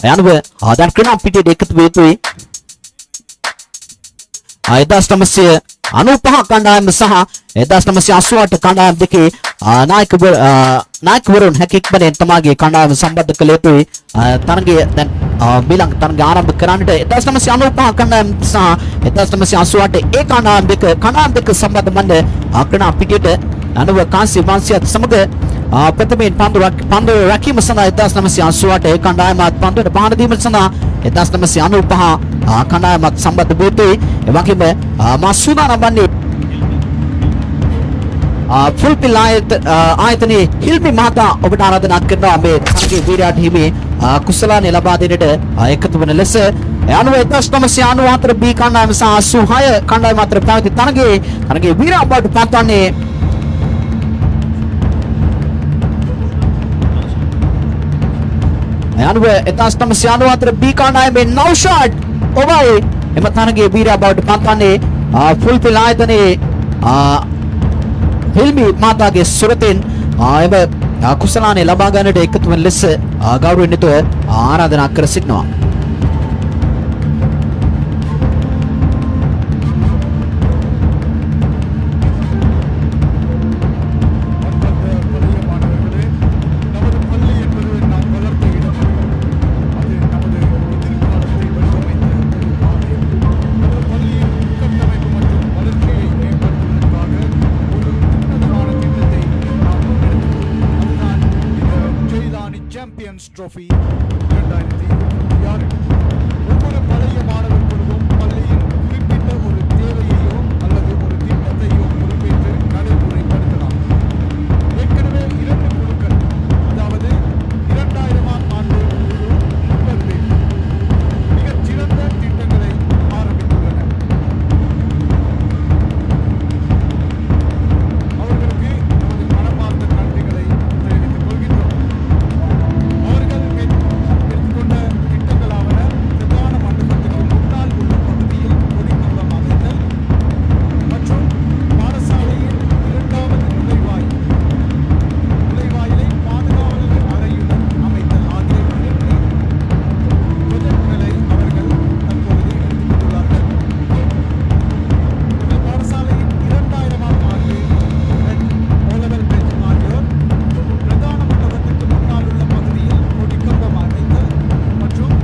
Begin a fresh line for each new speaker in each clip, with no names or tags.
යනුව දැන් ක්‍රීඩා පිටියට එකතු වෙ යුතුයි. 1995 කණ්ඩායම සහ 1988 කණ්ඩායම දෙකේ නායකවරුන් හැකියක්මනේ තමාගේ කණ්ඩායම සම්බන්ධ කළ යුතුයි. තරගය දැන් ඊළඟ තරගය ආරම්භ කරන්නට 1995 කණ්ඩායම සහ 1988 ඒ කණ්ඩායම් දෙක සම්බන්ධ වන්නේ ක්‍රීඩා පිටියට යනුව කාන්සි වංශයත් සමග ප්‍රථමයෙන් පන්දු රැකීම සඳහා 1988 කණ්ඩායමත් පන්දුවට පහර දීම සඳහා 1995 කණ්ඩායමත් සම්බන්ධ වූ යුතුයි. එවැගේම මාසුදානම් වන්නේ ෆුල්පිල් ආයතනයේ හිල්මි මහතා ඔබට ආරාධනා කරනවා මේ තරගයේ වීරයාට හිමි කුසලානේ ලබා දෙන්නට එකතු වන ලෙස. යනුව 1994 B කණ්ඩායම සහ 86 කණ්ඩායම අතර පැවති තරගයේ වීරයා බවට පත්වන්නේ යනුව 1994 B කණ්ඩායමේ නෞෂාඩ් ඔබයි එම තරගයේ වීරයා බවට පත්වන්නේ ෆුල්පිල් ආයතනයේ හිල්මි මාතාගේ සුරතෙන් එම කුසලානේ ලබා ගන්නට එකතු වන ලෙස ගෞරවයෙන් යුතුව ආරාධනා කර සිටිනවා.
Trophy 2026 ஒவ்வொரு பழைய மாணவர் குழுவும் பள்ளியின் குறிப்பிட்ட ஒரு தேவையையோ அல்லது ஒரு திட்டத்தையோ பொறுப்பேற்று நடைமுறைப்படுத்தலாம். ஏற்கனவே 2 குழுக்கள், அதாவது 2000ஆம் ஆண்டு குழு 30 பேர் மிகச் சிறந்த திட்டங்களை ஆரம்பித்துள்ளனர். அவர்களுக்கு நமது மனமார்ந்த நன்றிகளை தெரிவித்துக் கொள்கின்றோம். எடுத்துக்கொண்ட திட்டங்களாவன பிரதான மண்டபத்துக்கு முன்னால் உள்ள பகுதியில் கொடிக்கம்பம் அமைத்தல் மற்றும் பாடசாலையின் 2வது நுழைவாயிலை பாதுகாவலர் அறையுடன் அமைத்தல் ஆகிய 2 ப்ரொஜெக்ட்களை அவர்கள் தற்பொழுது எடுத்துக்கொண்டுள்ளார்கள். இந்த பாடசாலையின் 2000ஆம் ஆண்டு ஓலெவல் பெஞ்ச் ஆகியோர் பிரதான மண்டபத்துக்கு முன்னால் உள்ள பகுதியில் கொடிக்கம்பம் அமைத்தல் மற்றும்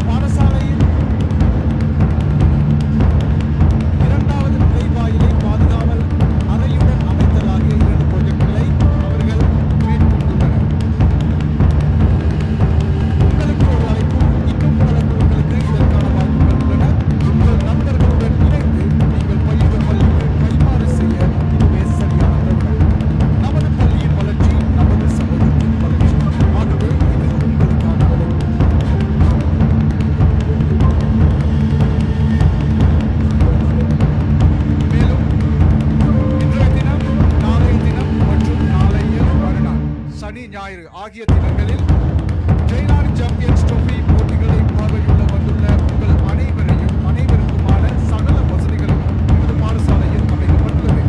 பாடசாலையின் 2வது நுழைவாயிலை பாதுகாவல் அறையுடன் அமைத்தல் ஆகிய 2 ப்ரொஜெக்ட்களை அவர்கள் மேற்கொண்டுள்ளனர். உங்களுக்கு ஒரு அழைப்பு, இன்னும் பல குழுக்களுக்கு இதற்கான வாய்ப்புகள் உள்ளன. உங்கள் நண்பர்களுடன் இணைந்து நீங்கள் பயின்ற பள்ளிக்கு கைமாறு செய்ய இதுவே சரியான தருணம். நமது பள்ளியின் வளர்ச்சி நமது சமூகத்தின் வளர்ச்சி. ஆகவே இது உங்களுக்கான அழைப்பு. மேலும் இன்றைய தினம், நாளைய தினம் மற்றும் நாளைய மறுநாள் சனி ஞாயிறு ஆகிய தினங்களில் ஜெயலானி சாம்பியன்ஸ் ட்ரோஃபி போட்டிகளை பார்வையிட வந்துள்ள உங்கள் அனைவருக்குமான சகல வசதிகளும் நமது பாடசாலையில் அமைக்கப்பட்டுள்ளது.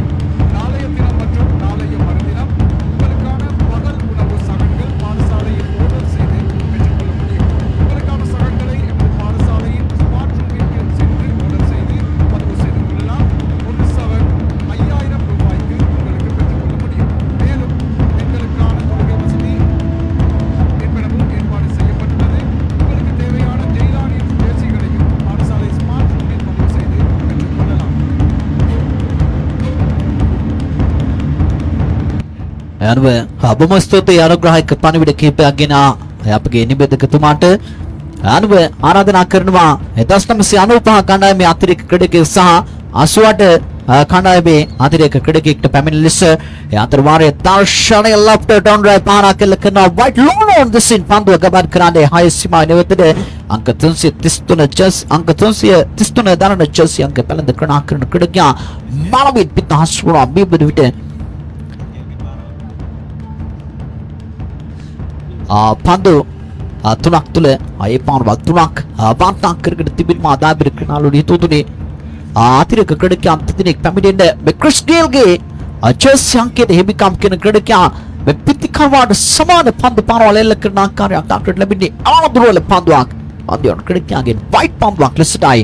நாளைய தினம் மற்றும் நாளைய மறுதினம் உங்களுக்கான பகல் உணவு சகன்கள் பாடசாலையில் ஆர்டர் செய்து பெற்றுக்கொள்ள முடியும். உங்களுக்கான சகன்களை எமது பாடசாலையின் ஸ்மார்ட் ரூமிற்கு சென்று ஆர்டர் செய்து பதிவு செய்து கொள்ளலாம். ஒரு சகன் 5000 ரூபாய்க்கு உங்களுக்கு பெற்றுக்கொள்ள முடியும். மேலும் பெண்களுக்கான தொழுகை வசதி என்பனவும் ஏற்பாடு செய்யப்பட்டுள்ளது. உங்களுக்கு தேவையான ஜெயலானியின் ஜெர்சிகளையும் பாடசாலை ஸ்மார்ட் ரூமில் பதிவு செய்து பெற்றுக்கொள்ளலாம்.
යනුව බොහොම ස්තුතියි අනුග්‍රහයක පණිවිඩ කිහිපයක් ගෙන අපගේ නිබඳකතුමාට. යනුව ආරාධනා කරනවා 1995 කණ්ඩායමේ අතිරේක ක්‍රීඩකයෙක් සහ 88 කණ්ඩායමේ අතිරේක ක්‍රීඩකයෙක්ට පැමිණෙන ලෙස ඒ අතරවාරයේ දර්ශනය left down right පාරා කෙල කරන white long on the scene පන්දුව ගමන් කරන්නේ 6 සීමාව නිවතට අංක 333 ජස් අංක 333 දරන ජස් අංක පැලඳ ක්‍රණා කරන ක්‍රීඩකයා මානවික පිටහස්වරා බිබුදු විට පන්දු 3ක් තුල ඒ පාරවල් 3ක් පාන්තක් කරගෙන තිබෙනවා. ආදාබිර ක්‍රණාලු හිතුතුනේ අතිරේක ක්‍රීඩකයා අන්තිදිනෙක් පැමිණෙන්න මේ ක්‍රිස් ගේල්ගේ ජර්සි අංකයට හිමිකම් කියන ක්‍රීඩකයා මේ පිටි පිතිකරවාට සමාන පන්දු පාරවල් එල්ල කරන ආකාරයක් දක්නට ලැබෙන්නේ ආදුරවල පන්දුවක්. පන්දුවන් ක්‍රීඩකයාගේ වයිට් පන්දුවක් ලෙසටයි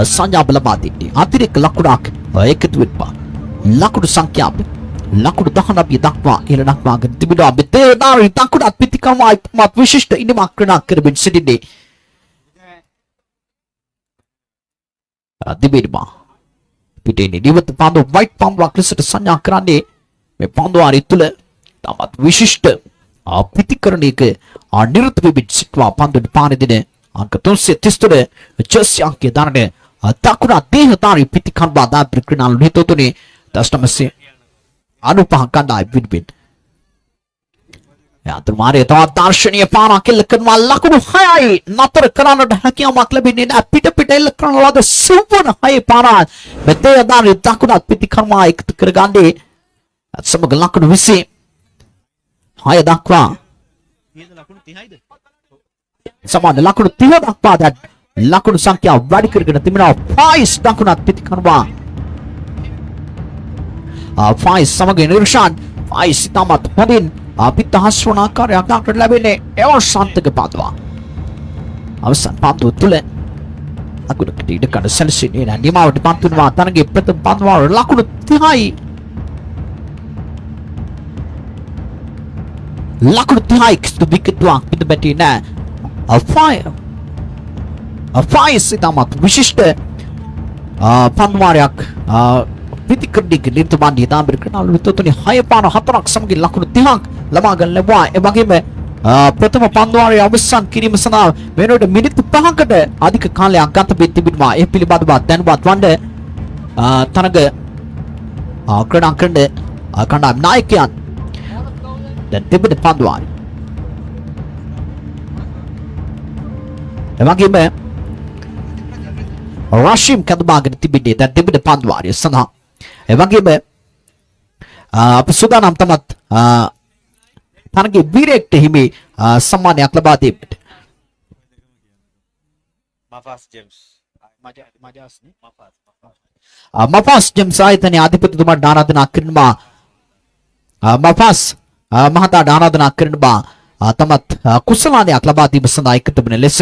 සංඥාව ලබා දෙන්නේ. අතිරේක ලකුණක් එකතු වෙනවා. ලකුණු සංඛ්‍යාව ලකුණු 19 දක්වා ඉහළ දක්වාගෙන තිබෙනවා. මෙතනදී දකුණත් පිතිකරවා ඉතාමත් විශිෂ්ට ඉනිමක් ක්‍රීඩා කරමින් සිටින්නේ. දිබිරිමා පිටේ නිදිවත පන්දු වයිට් පන්දුවක් ලෙසට සංඥා කරන්නේ මේ පන්දුවාරි තුල තමත් විශිෂ්ට පිතිකරණයක නිරත වෙමින් සිටවා පන්දු පානෙදින අංක 333 ජර්සි අංකය දානට දකුණ දේහධාරී පිතිකරවා දාපිර ක්‍රීඩාලු නිතෝතුනේ 95 කණ්ඩායම් වෙනුවෙන් යාත්‍රමාරයේ තවත් දර්ශනීය පාරක් එල්ල කරනවා. ලකුණු 6යි නතර කරන්නට හැකියාවක් ලැබෙන්නේ නැහැ. පිට එල්ල කරන ලද සුවන 6 පාරක් මෙතේ දානි දකුණත් පිතිකරවා එකතු කරගන්නේ සමග ලකුණු 26 දක්වා සමාන ලකුණු 30 දක්වා දැන් ලකුණු සංඛ්‍යාව වැඩි කරගෙන තිබෙනවා. ෆායිස් දකුණත් පිතිකරවා ෆායිස් සමග නිර්ෂාන් ෆායිස් තමත් හොඳින් පිටහස් වන ආකාරයක් දක්නට ලැබෙන්නේ එවසන්තක පන්දුව. අවසන් පන්දුව තුල අකුඩකට ඉඩ කඩ සැලසෙන්නේ නැහැ. නිමාවට පත් වෙනවා තරගයේ ප්‍රථම පන්දුව ලකුණු 30යි. ලකුණු 30යි කිසිදු විකටුවක් පිට බැටි නැහැ. ෆායිස් තමත් විශිෂ්ට පන්දුවාරයක් පිතිකරණයක නිර්තමානී දාඹර ක්‍රීඩාලු නිතෝතුනේ 6 පාන 4ක් සමග ලකුණු 30ක් ලබා ගන්න ලැබුවා. ඒ වගේම ප්‍රථම පන්දුවාරයේ අවසන් කිරීම සඳහා වෙනකොට මිනිත්තු 5කට අධික කාලයක් ගත වෙ තිබෙනවා. ඒ පිළිබඳව දැනුවත් වන්න තරග ක්‍රීඩා කරන කණ්ඩායම් නායකයන් දැන් තිබෙන පන්දුවාරය. ඒ වගේම රෂීම් කදමාගෙන තිබෙන්නේ දැන් තිබෙන පන්දුවාරය සඳහා. ඒ වගේම අපි සූදානම් තමත් තරගයේ වීරයෙක්ට හිමි සම්මානයක් ලබා දෙන්නට. මෆාස් ජෙම්ස් ආයතනයේ අධිපතිතුමාට ආරාධනා කරනවා. මෆාස් මහතාට ආරාධනා කරනවා තමත් කුසලානයක් ලබා දීම සඳහා එකතු වෙන ලෙස.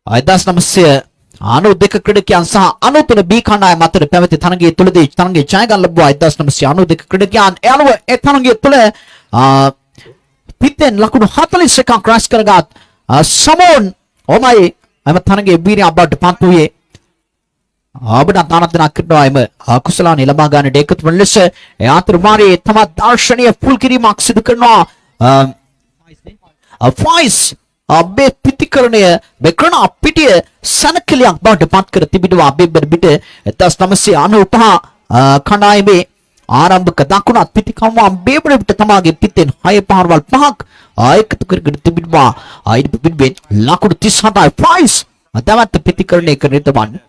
අයදාස් 992 ක්‍රීඩකයන් සහ 93 බී කණ්ඩායම අතර පැවති තරගයේ තුලදී තරගයේ ජය ගන්න ලැබුවා 1992 ක්‍රීඩකයන්. එළව ඒ තරගයේ තුල පිටෙන් ලකුණු 41ක් ක්‍රැෂ් කරගත් සමෝන් ඔමයි එම තරගයේ වීරිය අපට පත් වූයේ අපට ආරාධනා කරනවා එම කුසලානි ලබා ගන්නට එකතු වන ලෙස. ඒ අතරමාරයේ තම දර්ශනීය පුල් කිරීමක් සිදු කරනවා ෆායිස් අබේ පිතිකරණය මෙකරන පිටිය සනකලියක් බවට පත් කර තිබෙනවා. බෙබ්බර් පිට 1995 කණ්ඩායමේ ආරම්භක දකුණත් පිතිකම්වා බෙබ්බර් පිට තමාගේ පිටෙන් 6 පාරවල් 5ක් එකතු කරගෙන තිබෙනවා. ආයිත් පිටින් ලකුණු 37යි ෆායිස් අදවත් පිතිකරණය කරන්නට වන්නේ.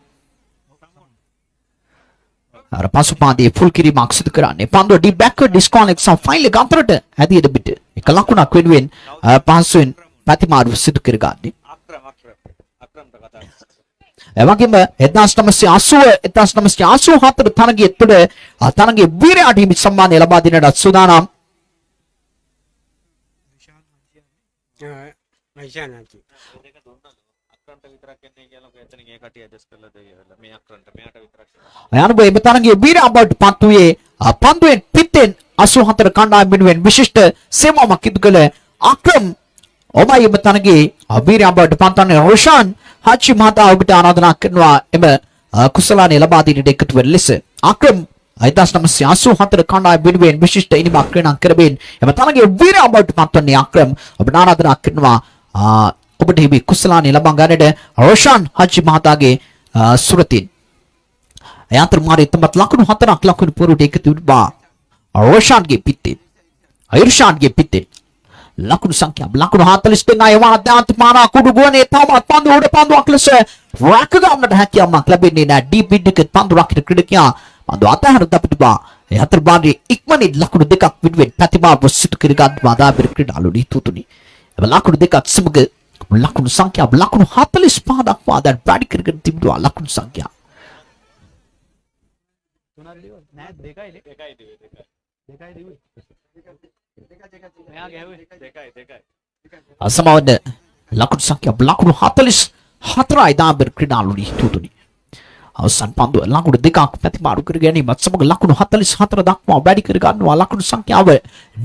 අර පසුපාදයේ ෆුල් කිරීමක් සිදු කරන්නේ පන්දුව ඩි බෑක්වර්ඩ් ඩිස්කෝනෙක්ට් සහ ෆයිනල් එක අතරට හැදියට පිට එක ලකුණක් වෙනුවෙන් පහසුවෙන් ප්‍රතිමාරු සිදු කරගන්නේ. එවැගේම 1980 තරගයේ තුළ තරගයේ වීරයාට හිමි සම්මානය ලබා දෙන්නට සූදානම්. අයනුබේ මේ තරගයේ වීරයා බවට පත් වූයේ පන්දුවෙන් පිටෙන් 84 කණ්ඩායම වෙනුවෙන් විශිෂ්ට සේවාවක් ඉදු කළ අක්‍රම් ඔබයි එම තරගයේ වීරයා බවට පත් වන්නේ රොෂාන් හාචි මහතා ඔබට ආරාධනා කරනවා එම කුසලානය ලබා දෙන්නට එකතු වෙන ලෙස. අක්‍රම් 1984 කණ්ඩායම වෙනුවෙන් විශිෂ්ට ඉනිමක් ක්‍රීඩා කරමින් එම තරගයේ වීරයා බවට පත් වන්නේ අක්‍රම් ඔබට ආරාධනා කරනවා ඔබට හිමි කුසලානය ලබා ගන්නට රොෂාන් හාචි මහතාගේ සුරතින්. අයන්තර මාරේ තමත් ලකුණු 4ක් ලකුණු පුරුට එකතු වුණා. රොෂාන්ගේ පිටේ අයිර්ෂාන්ගේ පිටේ ලකුණු සංඛ්‍යාව ලකුණු 42 අයවා දාන්ත මානා කුඩු ගුවනේ තමත් පන්දු උඩ පන්දුවක් ලෙස රැක ගන්නට හැකියාවක් ලැබෙන්නේ නැහැ. ඩීප් විඩ් එක පන්දු රකින්න ක්‍රීඩකයා පන්දු අතහැර දපිටුවා. ඒ අතර මාරේ ඉක්මනින් ලකුණු දෙකක් විඩ්වෙන් ප්‍රතිමාව සිදු කර ගන්නවා දාබිර ක්‍රීඩාලු නිතුතුනි. එම ලකුණු දෙකක් සමග ලකුණු සංඛ්‍යාව ලකුණු 45 දක්වා දැන් වැඩි කරගෙන තිබෙනවා ලකුණු සංඛ්‍යාව. අසමවද ලකුණු සංඛ්‍යාව ලකුණු 44යි දාබර ක්‍රීඩාලුනි තුතුනි. අවසන් පන්දුව ලකුණු දෙකක් ප්‍රතිමාරු කර ගැනීමත් සමග ලකුණු 44 දක්වා වැඩි කර ගන්නවා ලකුණු සංඛ්‍යාව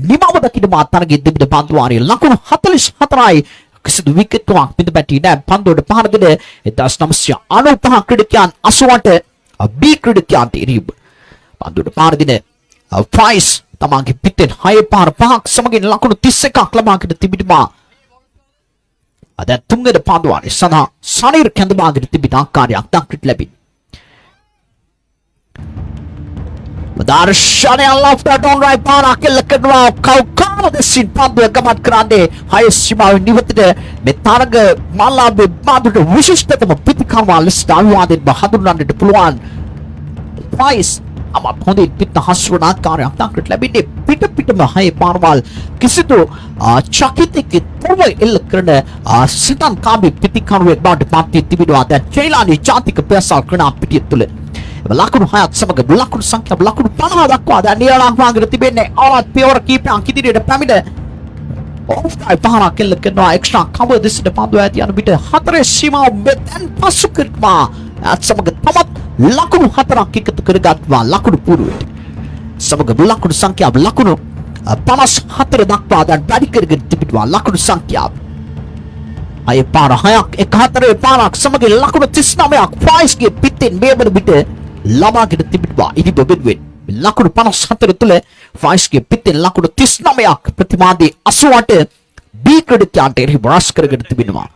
නිමව දකින්න මාතනගේ දෙබිඩ පන්දුවාරිය ලකුණු 44යි කිසිදු විකට්ටුවක් පිටපැටි නැ පන්දුවට පහර දෙන 1995 ක්‍රීඩකයන් 88 බී ක්‍රීඩකයන්ට ඉරිබ පන්දුවට පහර දෙන ෆ්‍රයිස් තමන්ගේ පිටෙන් 6 පාර 5ක් සමගින් ලකුණු 31ක් ලබාගෙන තිබෙනවා. අද තුන්වෙනි පන්දුවාරිය සඳහා සනීර් කැඳවාගෙන තිබෙන ආකාරයක් දක්නට ලැබෙනවා. Darshanaya left that on right පාර අකෙල්ල කරනවා කවුකාර දෙසින් පන්දුව ගමන් කරන්නේ හය සීමාවෙන් නිවතට මේ තරග මාලාවේ බාදුට විශිෂ්ටතම පිටිකම ලෙසට අනුවාදයෙන් හඳුන්වන්නට පුළුවන් ප්‍රයිස් අමත් හොඳින් පිට හසුරන ආකාරයක් දක්නට ලැබෙන්නේ පිටම හය පාරවල් කිසිදු චකිතකේ තව එල්ල කරන සිතන් කාමි පිටිකනුවේ බාට පන්ති තිබෙනවා දැන් චෛලානි ජාතික ප්‍රසාර කරන පිටිය තුල ලකුණු 6ක් සමග ලකුණු සංඛ්‍යාව ලකුණු 50 දක්වා දැන් නිරාංගාගෙන තිබෙන්නේ ආවත් පියවර කීපයක් ඉදිරියට පැමිණ ඔෆ්සයිඩ් පහරක් කෙල්ල කරනවා එක්ස්ට්‍රා කවර් දෙසට පන්දුව ඇති යන පිට 4 සීමාව මෙතෙන් පසු කරනවා අත් සමග තමත් ලකුණු 4ක් එකතු කරගත්වා ලකුණු පුරුවට සමග ලකුණු සංඛ්‍යාව ලකුණු 54 දක්වා දැන් වැඩි කරගෙන තිබෙනවා ලකුණු සංඛ්‍යාව අය පාර 6ක් 14 පාරක් සමග ලකුණු 39ක් ප්‍රයිස්ගේ පිටින් මේබර පිට ලබාගෙන තිබෙනවා ඉදිබ බෙදුවෙන් ලකුණු 54 තුල ෆයිස්ගේ පිටින් ලකුණු 39ක් ප්‍රතිමාදී 88 බී ක්‍රීඩකයන්ට එරෙහි බරස් කරගෙන තිබෙනවා.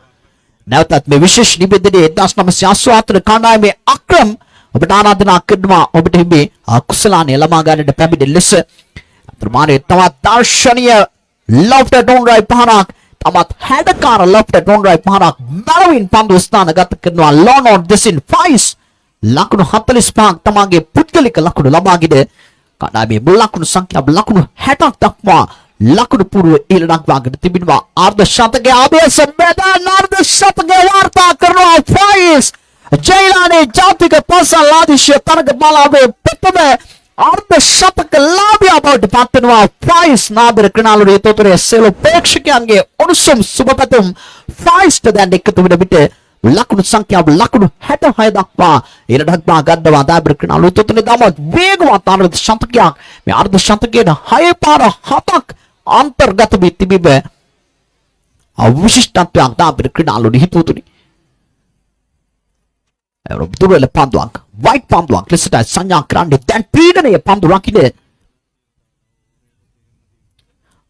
නැවතත් මේ විශේෂ නිබඳනයේ 1984 කණ්ඩායමේ අක්‍රම් ඔබට ආරාධනා කරනවා ඔබට හිමි කුසලානේ ළමා ගන්නට පැමිණ ලෙස ප්‍රමාණයේ තවත් දර්ශනීය left down right පහරක් තමත් හැඩකාර left down right පහරක් මරවින් පන්දු ස්ථානගත කරනවා ලොනෝඩ් දෙසින් ෆයිස් ලකුණු 45ක් තමගේ පුද්ගලික ලකුණු ලබාගෙන කණ්ඩායමේ මුල් ලකුණු සංඛ්‍යාව ලකුණු 60ක් දක්වා ලකුණු පුරුව ඊළඟ වාගෙන තිබෙනවා අර්ධ ශතකයේ ආභාස මෙදාන අර්ධ ශතකයේ වාර්තා කරනවා ෆයිස් ජෛලානි ජාතික පසලාදිශය තරග මාලාවේ ප්‍රථම අර්ධ ශතක ලාභියා බවට පත්වෙනවා ෆයිස් නාබර ක්‍රීඩාලුවේ තොතරේ සෙලෝ ප්‍රේක්ෂකයන්ගේ උණුසුම් සුබපැතුම් ෆයිස්ට දැන් එකතු වෙන විට ලකුණු සංඛ්‍යාව ලකුණු 66 දක්වා ඉරඩක්වා ගන්නවා දාබර ක්‍රීඩාලුවේ තොතරේ දමත් වේගවත් අර්ධ ශතකයක් මේ අර්ධ ශතකයේ 6 පාර 7ක් අන්තර්ගත වී තිබෙන්නේ අවිශිෂ්ටත්වයක් දාබර ක්‍රීඩාලුවේ හිතුතුනි දුර්වල පන්දුවක් වයිට් පන්දුවක් ලෙසට සංඥා කරන්නේ දැන් පීඩනයේ පන්දු රකින්න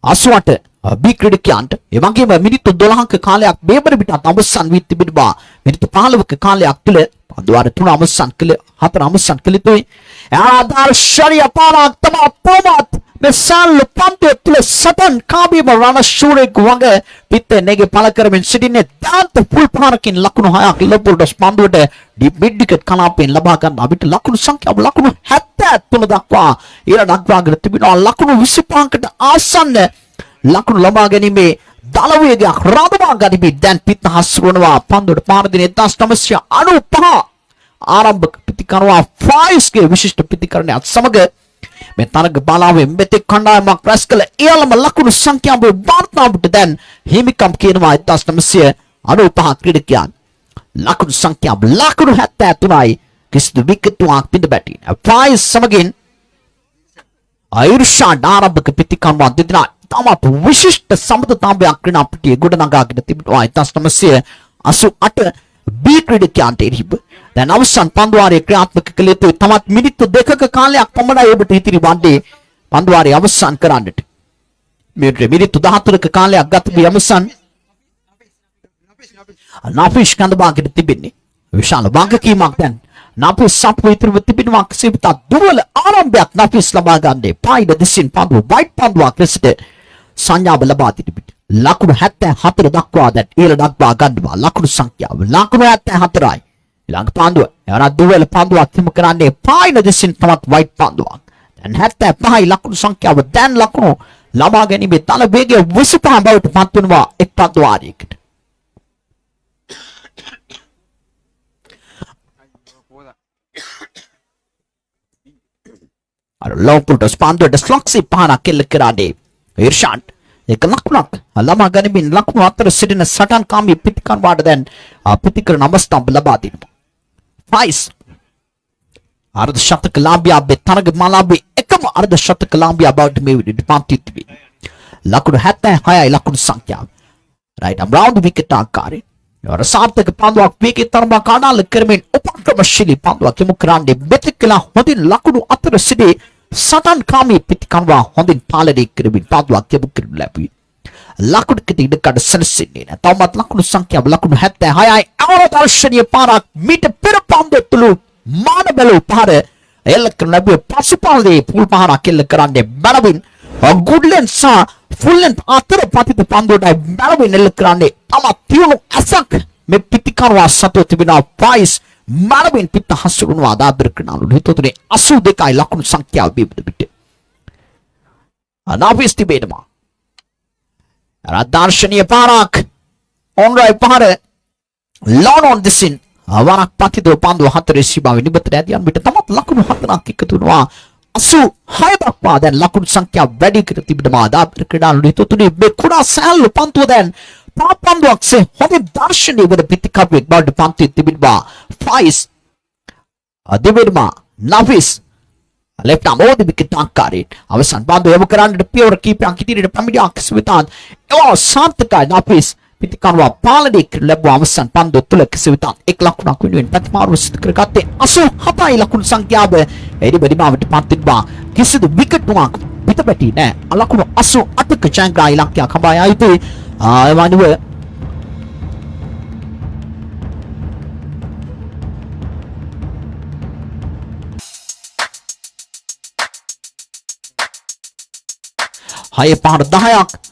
88 බී ක්‍රීඩකයන්ට ඒ වගේම මිනිත්තු 12ක කාලයක් මේබර පිටත් අවසන් වී තිබෙනවා මිනිත්තු 15ක කාලයක් තුළ පන්දු වාර 3 අවසන් කළ 4 අවසන් කළ යුතුයි ආදර්ශනීය පාරක් තමයි මෙසල් පන්දු තුළ සතන් කාබීම රණ ශූරෙක් වගේ පිටේ නෙගේ පළ කරමින් සිටින්නේ දාන්ත පුල් පාරකින් ලකුණු 6ක් ලබුඩස් පන්දුවට මිඩ් විකට් කලාපෙන් ලබා ගන්න අපිට ලකුණු සංඛ්‍යාව ලකුණු 73 දක්වා ඊළඟ දක්වාගෙන තිබෙනවා ලකුණු 25කට ආසන්න ලකුණු ලබා ගැනීමේ දල වේගයක් රඳවා ගනිමින් දැන් පිට හසුරවනවා පන්දුවට පාර දින 1995 ආරම්භක ප්‍රතිකරවා ෆයිස්ගේ විශිෂ්ට ප්‍රතිකරණයත් සමග මේ තරග බාලාවේ මෙතෙක් කණ්ඩායමක් රැස් කළ ඉහළම ලකුණු සංඛ්‍යාව වාර්තාවට දැන් හිමිකම් කියනවා 1995 ක්‍රීඩකයන් ලකුණු සංඛ්‍යාව ලකුණු 73යි කිසිදු විකටුවක් පිටබැටි ෆයිස් සමගින් අයිර්ෂාඩ් ආරම්භක ප්‍රතිකරණවා දෙදෙනා තමත් විශිෂ්ට සම්බන්ධතාවයක් ක්‍රීඩා පිටියේ ගොඩනගාගෙන තිබෙනවා 1988 බී ක්‍රීඩකයන්ට එරෙහිව දැන් අවසන් පන්දුවාරයේ ක්‍රියාත්මක කළ යුතු තමත් මිනිත්තු 2ක කාලයක් පමණයි ඔබට ඉතිරි වන්නේ පන්දුවාරය අවසන් කරන්නට මේ මිනිත්තු 14ක කාලයක් ගත වී අවසන් නාෆිෂ් කඳවාගෙන තිබෙන්නේ විශාල වගකීමක් දැන් නාෆිස් සප්පු ඉතිරිව තිබෙනවා කිසිවිට දුර්වල ආරම්භයක් නාෆිස් ලබා ගන්නේ පායිද දෙසින් පන්දුව වයිට් පන්දුවක් ලෙසට සංඥාව ලබා තිබෙනවා ලකුණු 74 දක්වා දැන් ඊළඟ දක්වා ගන්නවා ලකුණු සංඛ්‍යාව ලකුණු 74යි ඊළඟ පන්දුව එවරත් දුර්වල පන්දුවක් හිමු කරන්නේ පායින දෙසින් තමත් වයිට් පන්දුවක් දැන් 75යි ලකුණු සංඛ්‍යාව දැන් ලකුණු ලබා ගැනීමේ තල වේගය 25 බවට පත් වෙනවා එක් පන්දුවාරයකට ලෝපුල්ට ස්පන්දුවට ස්ලොක්සි පහනක් කෙල්ල කරානේ ඉර්ෂාඩ් එක ලකුණක් ළමා ගනිමින් ලකුණු අතර සිටින සටන්කාමී පිටිකන්වාට දැන් පිටිකරන අවස්ථාව ලබා දෙනවා. ෆයිස් අර්ධ ශතක ලාභියා බෙතරග මාලාභී එකම අර්ධ ශතක ලාභියා බවට මේ විදිහට පාන්තිත් වේ. ලකුණු 76යි ලකුණු සංඛ්‍යාව. right I'm round the wicket ආකාරයෙන්. යවර සාර්ථක පන්දුවක් වේගී තරම කාඩාල කරමින් උපක්‍රමශීලී පන්දුවක් යොමු කරන්නේ මෙතෙක්ලා හොඳින් ලකුණු අතර සිටි සටන්කාමී පිටිකන්වා හොඳින් පාලනය කරමින් පන්දුවක් යොමු කරනු ලැබුවේ. ලකුණුකට ඉඩකඩ සැලසෙන්නේ නැහැ. තවමත් ලකුණු සංඛ්‍යාව ලකුණු 76යි. අවරදර්ශනීය පාරක් මීට පෙර පන්දුව තුළු මාන බැලූ පාර එල්ල කරන ලැබුවේ පසුපාලනයේ පුල් පහරක් එල්ල කරන්නේ බැලවින් ගුඩ්ලෙන් සහ ෆුල්ලෙන් අතර පතිත පන්දුවටයි බැලවින් එල්ල කරන්නේ තම තියුණු ඇසක් මේ පිටිකන්වා සතුව තිබෙනවා. ප්‍රයිස් බැලවින් පිට හසුරුවනවා දාබර කරනලු හිතුතුනේ 82යි ලකුණු සංඛ්‍යාව බිබද පිට අනාපිස් තිබෙනවා. දර්ශනීය පාරක් ඔන්රයි පාර ලෝන් ඔන් දිසින් වරක් පතිතව පන්දුව 4 සිබාවේ නිබතට ඇදියන් පිට තමත් ලකුණු 4ක් එකතු වෙනවා. 86 දක්වා දැන් ලකුණු සංඛ්‍යාව වැඩි කර තිබෙනවා දාබර කරනලු හිතුතුනේ මේ කුඩා සෑල්ලු පන්දුව දැන් පාපන්දුවක්සේ හොඳ දර්ශනීය වන පිටිකප්පෙක් බවට පන්තිය තිබෙනවා. ෆයිස් අදිවෙනවා නෆිස් left arm over the wicket ආකාරයෙන් අවසන් පන්දුව යොමු කරන්නට පියවර කීපයක් ඉදිරියට පැමිණියා කිසිවිතාන් ඒවා සාර්ථකයි නෆිස් පිටිකන්වා පාලනය කර ලැබුව අවසන් පන්දුව තුළ කිසිවිතාන් එක් ලකුණක් වෙනුවෙන් ප්‍රතිමාරු සිදු කරගත්තේ 87යි ලකුණු සංඛ්‍යාව එඩිබඩිමාවට පත් තිබා කිසිදු විකට්ටුවක් පිටපැටි නැහැ. ලකුණු 88ක ජයග්‍රාහී ඉලක්කයක් හඹා යා යුතුයි. එවනිව හය පහර 10ක්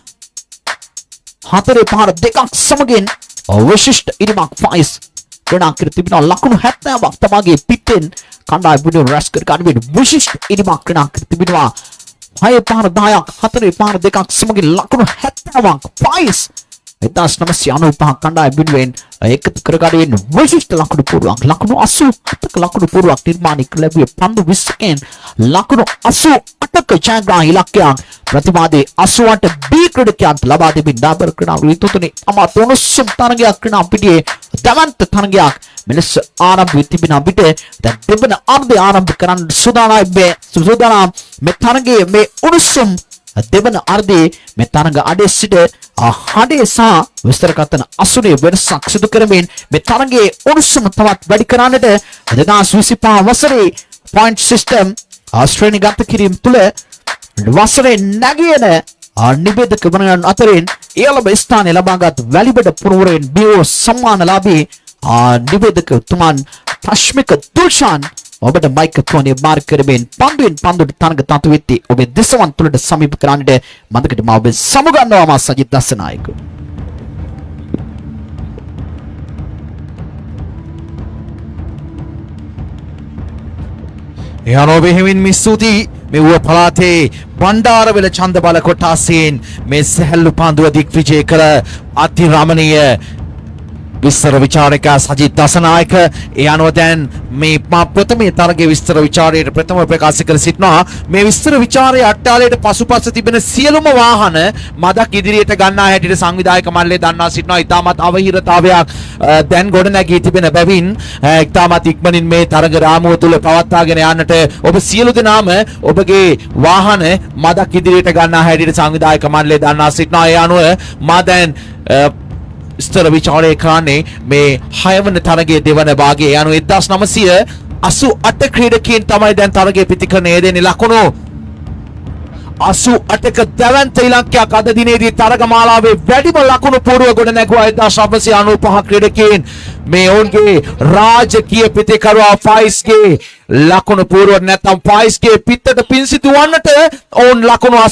හතරේ පහර දෙකක් සමගින් විශිෂ්ට ඉරිමක් ෆයිස් ක්‍රීඩා කර තිබෙනවා. ලකුණු 70ක් තමගේ පිටෙන් කණ්ඩායම වෙනුවෙන් රැස් කර ගන්න විශිෂ්ට ඉරිමක් ක්‍රීඩා කර තිබෙනවා. හය පහර 10ක් හතරේ පහර දෙකක් සමගින් ලකුණු 70ක් ෆයිස් 1995 කණ්ඩායම වෙනුවෙන් එකතු කරගන්න විශිෂ්ට ලකුණු පුරුවක් ලකුණු 87ක ලකුණු පුරුවක් නිර්මාණය කළ ලැබුවේ පන්දු 20කින් ලකුණු 88ක ජයග්‍රාහී ඉලක්කයක් ප්‍රතිවාදී 88 බී ක්‍රීඩකයන්ට ලබා දෙමින් ඩාබර් ක්‍රීඩා ඍතුතුනේ අමා තොනසුම් තරගයක් ක්‍රීඩා පිටියේ දවන්ත තරගයක් මෙලෙස ආරම්භ වී තිබෙන අපිට දැන් දෙවන අර්ධය ආරම්භ කරන්න සූදානම් මේ තරගයේ මේ උණුසුම් දෙවන අර්ධයේ මේ තරග අඩේ සිට හඩේ සහ විස්තරකතන අසුනේ වෙනසක් සිදු කරමින් මේ තරගයේ උණුසුම තවත් වැඩි කරන්නට 2025 වසරේ පොයින්ට් සිස්ටම් ආස්ට්‍රේලියානු ගත කිරීම තුළ වසරේ නැගියන නිබෙදක වන අතරින් ඉහළම ස්ථානය ලබාගත් වැලිබඩ පුරවරෙන් බියෝ සම්මානලාභී නිබෙදක තුමන් ප්‍රශ්මික දුල්ෂාන් ඔබට මයික්‍රොෆෝනය මාර්ග කරමින් පන්දුවෙන් පන්දුවට තරග තතු වෙtti ඔබේ දෙසවන් තුළට සමීප කරන්නට මතකද මා ඔබ සමුගන්නවා මා සජිත් දසනායක.
එහනෝ බෙහෙවින් මිස්සූතියි මෙව්ව පලාතේ බණ්ඩාරවෙල ඡන්ද බල කොටාසයෙන් මේ සැහැල්ලු පන්දුව දිග්විජය කළ අතිරමණීය විස්තර විචාරක සජිත් දසනායක ඒ අනුව දැන් මේ ප්‍රථමයේ තරගයේ විස්තර විචාරයේ ප්‍රථම ප්‍රකාශ කර සිටිනවා. මේ විස්තර විචාරයේ අට්ටාලයට පසුපස තිබෙන සියලුම වාහන මදක් ඉදිරියට ගන්නා හැටියට සංවිධායක මණ්ඩලය දන්වා සිටිනවා. ඉතාමත් අවහිරතාවයක් දැන් ගොඩ නැගී තිබෙන බැවින් ඉතාමත් ඉක්මනින් මේ තරග රාමුව තුල පවත්වාගෙන යන්නට ඔබ සියලු දෙනාම ඔබගේ වාහන මදක් ඉදිරියට ගන්නා හැටියට සංවිධායක මණ්ඩලය දන්වා සිටිනවා. ඒ අනුව මා දැන් ස්තර විචාරය කරන්නේ මේ 6 වන තරගයේ දෙවන භාගයේ යනු 1988 ක්‍රීඩකයන් තමයි දැන් තරගයේ පිටිකරණය දෙන්නේ. ලකුණු 88ක දැවැන්ත ඉලක්කයක් අද දිනේදී තරග මාලාවේ වැඩිම ලකුණු පුරව ගොඩ නැගුවා 1995 ක්‍රීඩකයන් මේ ඔවුන්ගේ රාජකීය පිටිකරුවා ෆයිස්ගේ ලකුණු පුරව නැත්නම් ෆයිස්ගේ පිටට පින් සිදුවන්නට ඔවුන් ලකුණු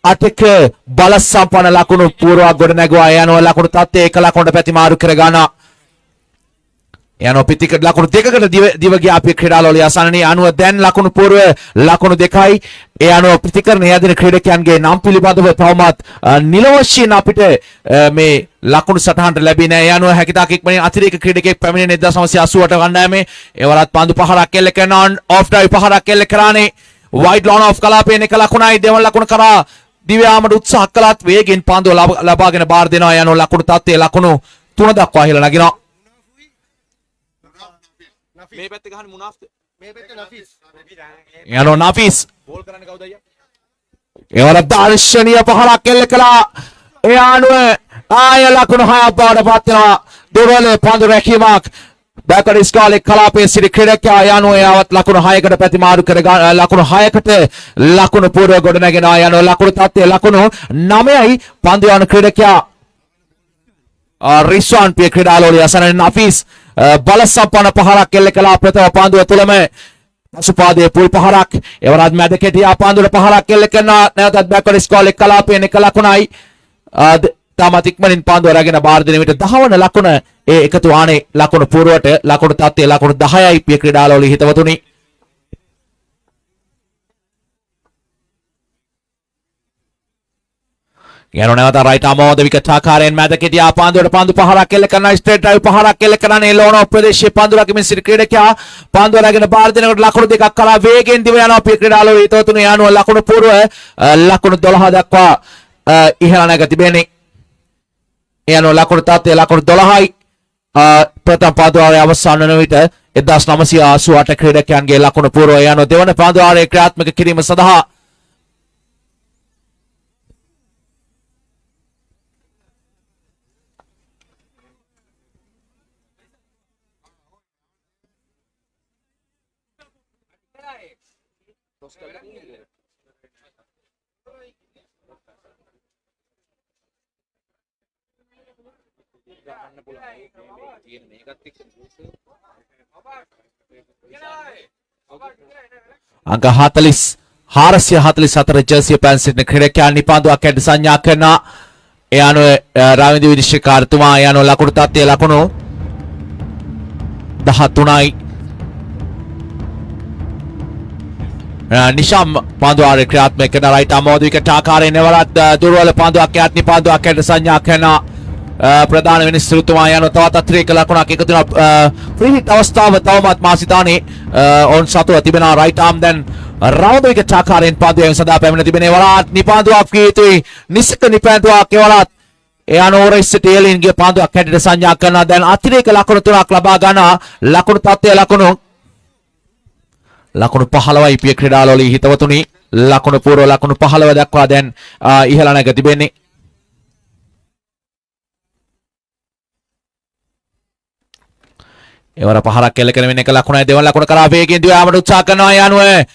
88ක බල සම්පන්න ලකුණු පුරව ගොඩ නැගුවා. යනවා ලකුණු තත්ත්වයේ එක ලකුණට පැතිමාරු කර ගන්නවා. යන පිටිකට ලකුණු දෙකකට දිව ගිය අපේ ක්‍රීඩාලෝලිය අසන්නනේ අනුව දැන් ලකුණු పూర్ව ලකුණු දෙකයි ඒ අනුව ප්‍රතිකරණ යදින ක්‍රීඩකයන්ගේ නම් පිළිබඳව තවමත් නිල වශයෙන් අපිට මේ ලකුණු සටහනට ලැබෙන්නේ නැහැ. ඒ අනුව හැකිතාක් ඉක්මනින් අතිරේක ක්‍රීඩකයෙක් පැමිණෙන 1988 ගණ්ඩායමේ එවරත් පන්දු පහරක් එල්ල කරන ඔෆ් ඩ්‍රයිව් පහරක් එල්ල කරානේ වයිඩ් ලෝන් ඔෆ් කලාපයෙන් එක ලකුණයි දෙවන ලකුණ කරා දිව්‍යාමට උත්සාහ කළත් වේගෙන් පන්දුව ලබාගෙන බාර දෙනවා. ඒ අනුව ලකුණු තත්ත්වයේ ලකුණු 3 දක්වා ඉහළ නගිනවා.
මේ පැත්තේ ගහන්නේ මුනාෆ්ද මේ පැත්තේ නෆීස්
යනෝ නෆීස්
බෝල් කරන්නේ කවුද අයියා
එවර දර්ශනීය පහරක් එල්ල කළා. ඒ අනුව ආය ලකුණු 6ක් බවට පත් වෙනවා. දුර්වල පන්දු රැකීමක් බැකඩ් ස්කාලේ කලාපයේ සිටි ක්‍රීඩකයා යනෝ එයාවත් ලකුණු 6කට ප්‍රතිමාරු කර ලකුණු 6කට ලකුණු පූර්ව ගොඩනගෙනවා. යනෝ ලකුණු තත්ත්වයේ ලකුණු 9යි පන්දු යන ක්‍රීඩකයා රිස්වාන් පිය ක්‍රීඩාලෝලිය අසන්නනේ නෆීස් බලසම්පන්න පහරක් එල්ල කළා ප්‍රථම පන්දුව තුළම පසුපාදයේ පුල් පහරක් එවරත් මැද කෙටියා පන්දුවට පහරක් එල්ල කරනවා. නැවතත් බැක්වර්ඩ් ස්කෝල් එක කලාපයෙන් එක ලකුණයි තාමත් ඉක්මනින් පන්දුව රැගෙන බාර දෙන විට 10 වන ලකුණ ඒ එකතු ආනේ ලකුණු පූර්වට ලකුණු තත්ත්වයේ ලකුණු 10යි පිය ක්‍රීඩාලෝලිය හිතවතුනි. යනෝ නැවත රයිට් ආමෝද විකට් ආකාරයෙන් මැද කෙටියා පන්දුවට පන්දු පහරක් එල්ල කරන ස්ට්‍රේට් ඩ්‍රයිව් පහරක් එල්ල කරන්නේ ලෝන ඔෆ් ප්‍රදේශයේ පන්දු රකිමින් සිටි ක්‍රීඩකයා පන්දුව රැගෙන බාර දෙනකොට ලකුණු දෙකක් කරා වේගෙන් දිව යනවා පිය ක්‍රීඩාලෝලිය හිතවතුනි. යනුව ලකුණු පූර්ව ලකුණු 12 දක්වා ඉහළ නැග තිබෙන්නේ. යනුව ලකුණු තත්ත්වයේ ලකුණු 12යි ප්‍රථම පන්දුවාරයේ අවසන් වන විට 1988 ක්‍රීඩකයන්ගේ ලකුණු පූර්ව යනුව දෙවන පන්දුවාරයේ ක්‍රියාත්මක කිරීම සඳහා අංක 444 ජර්සිය පැන් සිටින ක්‍රීඩකයන් නිපන්දුවක් ඇට සංඥා කරන ඒ අනුව රාවින්ද විනිශ්චයකාරතුමා ඒ අනුව ලකුණු තත්ත්වයේ ලකුණු 13යි. නිෂාම් පන්දුවාරේ ක්‍රියාත්මක කරන රයිට් ආමෝද විකට් ආකාරයෙන් එවරත් දුර්වල පන්දුවක් ඇත් නිපන්දුවක් ඇට සංඥා කරන ප්‍රධාන විනිශ්චයතුමා යන තවත් අතිරේක ලකුණක් එකතු වෙනවා. ෆ්‍රී හිට් අවස්ථාව තවමත් මාසිතානේ ඔවුන් සතුව තිබෙනවා. රයිට් ආම් දැන් රවුන්ඩ් විකට් ආකාරයෙන් පන්දුවෙන් සදා පැමිණ තිබෙන එවරත් නිපන්දුවක් විය යුතුයි. නිසක නිපන්දුවක් එවරත් ඒ අනෝරෙස් ටේලින්ගේ පන්දුවක් හැටියට සංඥා කරනවා. දැන් අතිරේක ලකුණු 3ක් ලබා ගන්නවා. ලකුණු තත්ත්වයේ ලකුණු 15යි පිය ක්‍රීඩාලෝලිය හිතවතුනි. ලකුණු පූර්ව ලකුණු 15 දක්වා දැන් ඉහළ නැග තිබෙන්නේ. එවර පහරක් එල්ල කරමින් එක ලකුණයි දෙවන ලකුණ කරා වේගෙන් දිව යාමට උත්සාහ කරනවා. යනුව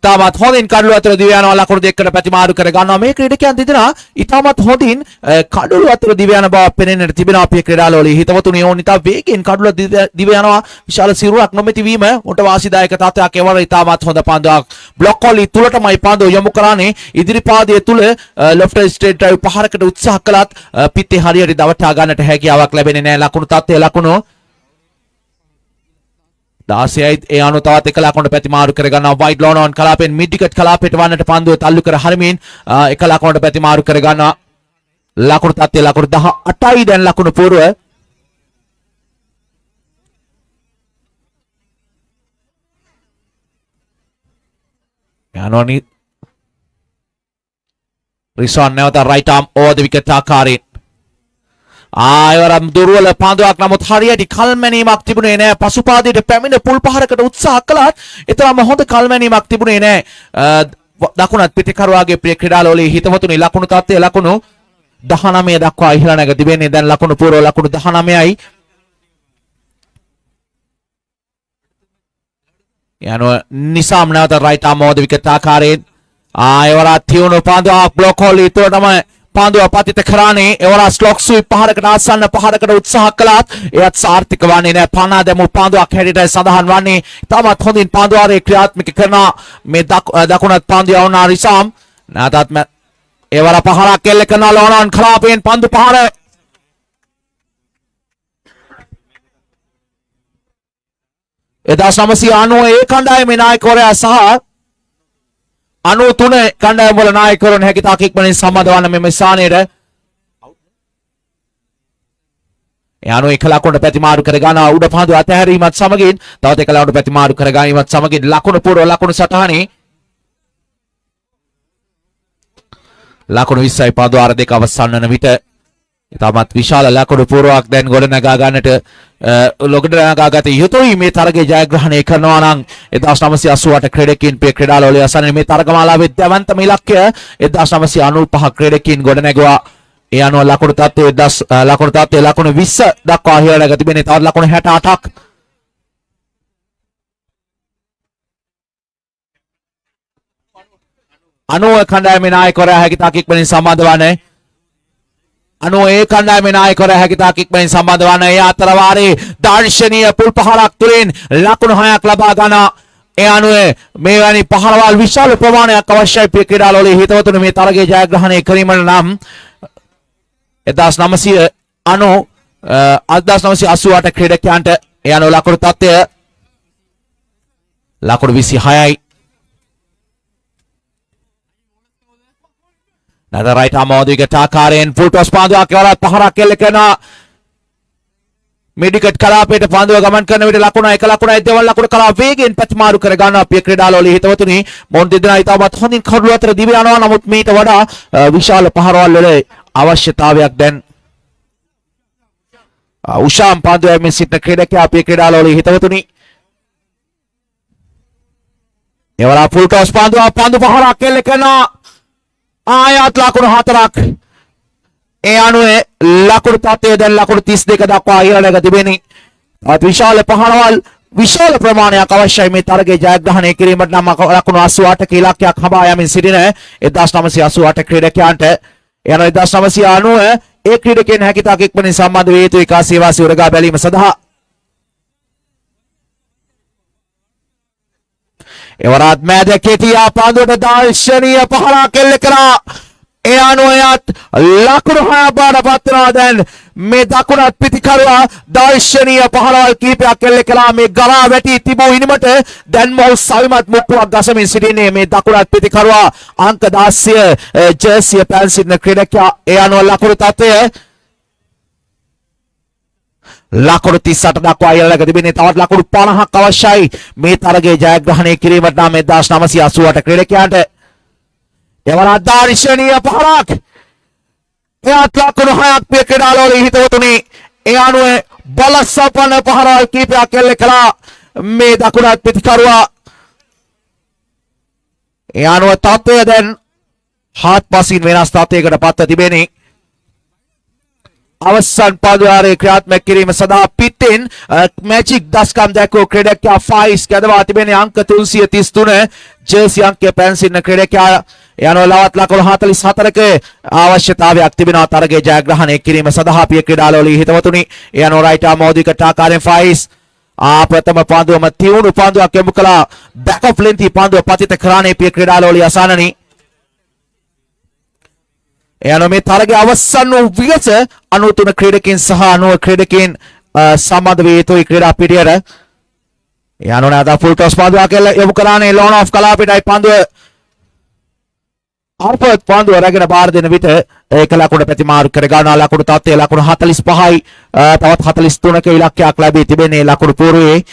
තාමත් හොඳින් කඩළු අතර දිව යනවා. ලකුණු දෙකකට ප්‍රතිමාරු කර ගන්නවා. මේ ක්‍රීඩකයන් දෙදෙනා ඉතාමත් හොඳින් කඩළු අතර දිව යන බව පෙනෙන්නට තිබෙනවා. අපේ ක්‍රීඩාලෝලිය හිතවතුනි ඕන් ඉතා වේගෙන් කඩළු දිව යනවා. විශාල සිරුරක් නොමැති වීම උන්ට වාසිදායක තත්ත්වයක්. එවර ඉතාමත් හොඳ පන්දුවක් බ්ලොක් කොලි තුලටමයි පන්දුව යොමු කරන්නේ. ඉදිරි පාදයේ තුල ලෙෆ්ට් ස්ට්‍රේට් ඩ්‍රයිව් පහරකට උත්සාහ කළත් පිටේ හරියට දවටා ගන්නට හැකියාවක් ලැබෙන්නේ නැහැ. ලකුණු තත්ත්වයේ ලකුණු 16යි ඒ අනුව තවත් එක ලකුණට ප්‍රතිමාරු කර ගන්නවා. වයිඩ් ලෝන් ඔන් කලාපෙන් මිඩ් විකට් කලාපයට වන්නට පන්දුව තල්ලු කර හරමින් එක ලකුණට ප්‍රතිමාරු කර ගන්නවා. ලකුණු තත්ත්වයේ ලකුණු 18යි දැන් ලකුණු පූර්ව යනෝනි රිසෝන් නැවත රයිට් ආම් ඕවර් ද විකට් ආකාරයෙන් ආයවරම් දුර්වල පන්දුවක් නමුත් හරියට කල්මැනීමක් තිබුණේ නැහැ. පසුපාදයට පැමිණ පුල් පහරකට උත්සාහ කළත් එතරම් හොඳ කල්මැනීමක් තිබුණේ නැහැ. දකුණත් පිටිකරුවාගේ ප්‍රිය ක්‍රීඩාලෝලිය හිතවතුනි ලකුණු තත්ත්වයේ ලකුණු 19 දක්වා ඉහළ නැග තිබෙන්නේ. දැන් ලකුණු පූර්ව ලකුණු 19යි. යනුව නිසාම් නැවත රයිට් ආම් ඕවර් ද විකට් ආකාරයෙන් ආයවරත් තියුණු පන්දුවක් බ්ලොක් හෝල් ඉතුරුටම පන්දුව පතිත කරානේ. එවරා ස්ලොක් සුයි පහරකට ආසන්න පහරකට උත්සාහ කළත් එයත් සාර්ථක වන්නේ නැහැ. පනා දැමු පන්දුවක් හැටියට සඳහන් වන්නේ. තාමත් හොඳින් පන්දුවාරයේ ක්‍රියාත්මක කරන මේ දකුණත් පන්දුව වුණා රිසාම්. නැවතත් එවරා පහරක් එල්ල කරන ලෝනන් කලාපයෙන් පන්දු පහර 1990 කණ්ඩායමේ නායකවරයා සහ 93 කණ්ඩායම වල නායකවරුන් හැකි තාක් ඉක්මනින් සම්බන්ධ වන මෙම ස්ථානයේ යano එක ලකුණට ප්‍රතිමාරු කර ගන්නා උඩ පහඳු අතහැරීමත් සමගින් තවත් එක ලකුණට ප්‍රතිමාරු කර ගැනීමත් සමගින් ලකුණු පූර්ව ලකුණු සටහනේ ලකුණු 20යි පහඳු ආර දෙක අවසන් වන විට ඉතාමත් විශාල ලකුණු පූර්වයක් දැන් ගොඩනගා ගන්නට ගත යුතුයි මේ තරගයේ ජයග්‍රහණය කරනවා නම් 1988 ක්‍රීඩකයන් පේ ක්‍රීඩාලෝලයේ අසන්නේ මේ තරගමාලාවේ දැවන්තම ඉලක්කය 1995 ක්‍රීඩකයන් ගොඩනැගුවා ඒ අනුව ලකුණු තත්ත්වයේ ලකුණු 20 දක්වා ඉහළට තිබෙන්නේ තවත් ලකුණු 68ක් අනුව කණ්ඩායමේ නායකවරයා හැකි තාක් ඉක්මනින් සම්බන්ධ වන්නේ අනෝ ඒ කණ්ඩායමේ නායකවරයා හැකි තාක් ඉක්මනින් සම්බන්ධ වන ඒ අතර වාරේ දාර්ශනීය පුල් පහරක් තුලින් ලකුණු 6ක් ලබා ගන්න ඒ අනුව මේ වැනි පහරවල් විශාල ප්‍රමාණයක් අවශ්‍යයි ක්‍රීඩාලෝලයේ හිතවතුනි මේ තරගයේ ජයග්‍රහණය කිරීමට නම් 1988 ක්‍රීඩකයන්ට ඒ අනුව ලකුණු තත්ත්වය ලකුණු 26යි නැද රයිට් ආමෝදිකට ආකාරයෙන් ෆුල් ටොස් පාන්දුවක් වරත් පහරක් එල්ල කරන මෙඩිකට් කලාපයට පාන්දුව ගමන් කරන විට ලකුණ එක ලකුණයි දෙවල් ලකුණ කලා වේගෙන් ප්‍රතිමාරු කර ගන්න අපේ ක්‍රීඩාලෝලයේ හිතවතුනි මොන් දෙදෙනා ඉතාමත් හොඳින් කඩුව අතර දිව යනවා නමුත් මීට වඩා විශාල පහරවල් වල අවශ්‍යතාවයක් දැන් උෂාම් පාන්දුවේ සිටින ක්‍රීඩකයා අපේ ක්‍රීඩාලෝලයේ හිතවතුනි එවලා ෆුල් ටොස් පාන්දුව පහරක් එල්ල කරන ආයත් ලකුණු 4ක් ඒ අනුව ලකුණු තත්ත්වය දැන් ලකුණු 32 දක්වා ඉහළට තිබෙන්නේ විශාල පහරවල් විශාල ප්‍රමාණයක් අවශ්‍යයි මේ තරගයේ ජයග්‍රහණය කිරීමට නම් ලකුණු 88ක ඉලක්කයක් හඹා යමින් සිටින 1988 ක්‍රීඩකයන්ට ඒ අනුව 1990 ඒ ක්‍රීඩකයන් හැකි තාක් ඉක්මනින් සම්බන්ධ වේ යුතුයි කාසියවාසී උරගා බැලීම සඳහා එවරත් මෑද කෙටියා පාන්දුවට දාර්ශනීය පහරක් එල්ල කරා ඒ අනුවයත් ලකුණු 6 බාරපත් වෙනවා දැන් මේ දකුණත් පිටිකරුවා දාර්ශනීය පහරවල් කීපයක් එල්ල කළා මේ ගරා වැටි තිබූ ඉනිමට දැන් මොහු සවිමත් මුක්කුවක් ගසමින් සිටින්නේ මේ දකුණත් පිටිකරුවා අංක 16 ජර්සිය පැන් සිටින ක්‍රීඩකයා ඒ අනුව ලකුණු තත්ත්වය ලකුණු 38 දක්වා ඉහළට තිබෙන්නේ තවත් ලකුණු 50ක් අවශ්‍යයි මේ තරගයේ ජයග්‍රහණය කිරීමට නම් 1988 ක්‍රීඩකයන්ට එවරා දාර්ශනීය පහරක් එයාත් ලකුණු 6ක් පිය ක්‍රීඩාලෝලයේ හිතවතුනි ඒ අනුව බලසපන පහරවල් කීපයක් එල්ල කළා මේ දකුණත් පිටිකරුවා ඒ අනුව තත්ත්වය දැන් හාත්පසින් වෙනස් තත්ත්වයකට පත්ව තිබෙන්නේ අවසන් පාදුවාරයේ ක්‍රියාත්මක කිරීම සඳහා පිටින් මැජික් දස්කම් දැක්වූ ක්‍රීඩකයා ෆයිස් කැදවා තිබෙන්නේ අංක 333 ජර්සි අංකය පැන් සිටින ක්‍රීඩකයා යනවා ලවත් ලකුණු 44ක අවශ්‍යතාවයක් තිබෙනවා තරගයේ ජයග්‍රහණය කිරීම සඳහා පිය ක්‍රීඩාලෝලයේ හිතවතුනි යනවා රයිට් ආමෝදිකට ආකාරයෙන් ෆයිස් ප්‍රථම පාන්දුවම තියුණු පාන්දුවක් යොමු කළා බැක් ඔෆ් ලෙන්ති පාන්දුව පතිත කරානේ පිය ක්‍රීඩාලෝලයේ අසන්නනි එයano මේ තරගයේ අවසන් වූ විගස 93 ක්‍රීඩකයන් සහ 90 ක්‍රීඩකයන් සම්බන්ධ වේ යුතුයි ක්‍රීඩා පිටියට. එයano නේද ෆුල් ටොස් පාන්දුවක් යොමු කරානේ ලෝන් ඔෆ් කලාපිටයි පාන්දුව අර්පත් පාන්දුව රැගෙන බාර දෙන විට ඒක ලකුණ ප්‍රතිමාරු කර ගන්නා ලකුණු තත්ත්වය ලකුණු 45යි තවත් 43ක ඉලක්කයක් ලැබී තිබෙන්නේ ලකුණු පූර්වයේ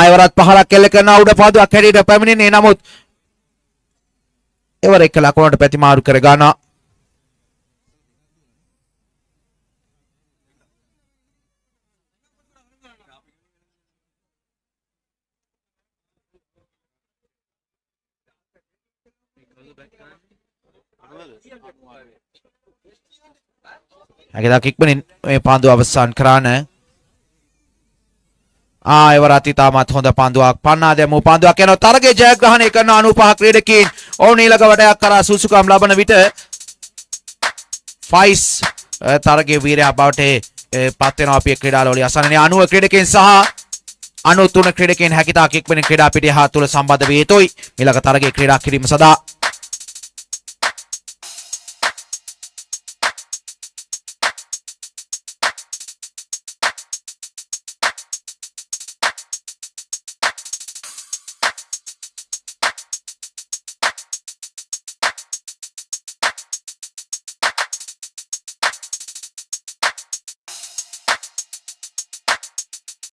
එවරත් පහරක් එල්ල කරන උඩ පාන්දුවක් හැටියට පැමිණෙන්නේ නමුත් එවර එක ලකුණට ප්‍රතිමාරු කර ගන්නා හැකිතාක් ඉක්මනින් මේ පාන්දුව අවසන් කරන්න එවරත් ඉතාමත් හොඳ පාන්දුවක් පන්නා දැමූ පාන්දුවක් යනවා තරගයේ ජයග්‍රහණය කරන 95 ක්‍රීඩකයන් ඔවුන් ඊළඟ වටයක් කරා සුසුකම් ලබන විට ෆයිස් තරගයේ වීරයා බවට පත් වෙනවා අපේ ක්‍රීඩාලෝලිය අසන්නනේ 90 ක්‍රීඩකයන් සහ 93 ක්‍රීඩකයන් හැකිතාක් ඉක්මනින් ක්‍රීඩා පිටිය හා තුල සම්බන්ධ වේ යුතුයි ඊළඟ තරගයේ ක්‍රීඩා කිරීම සඳහා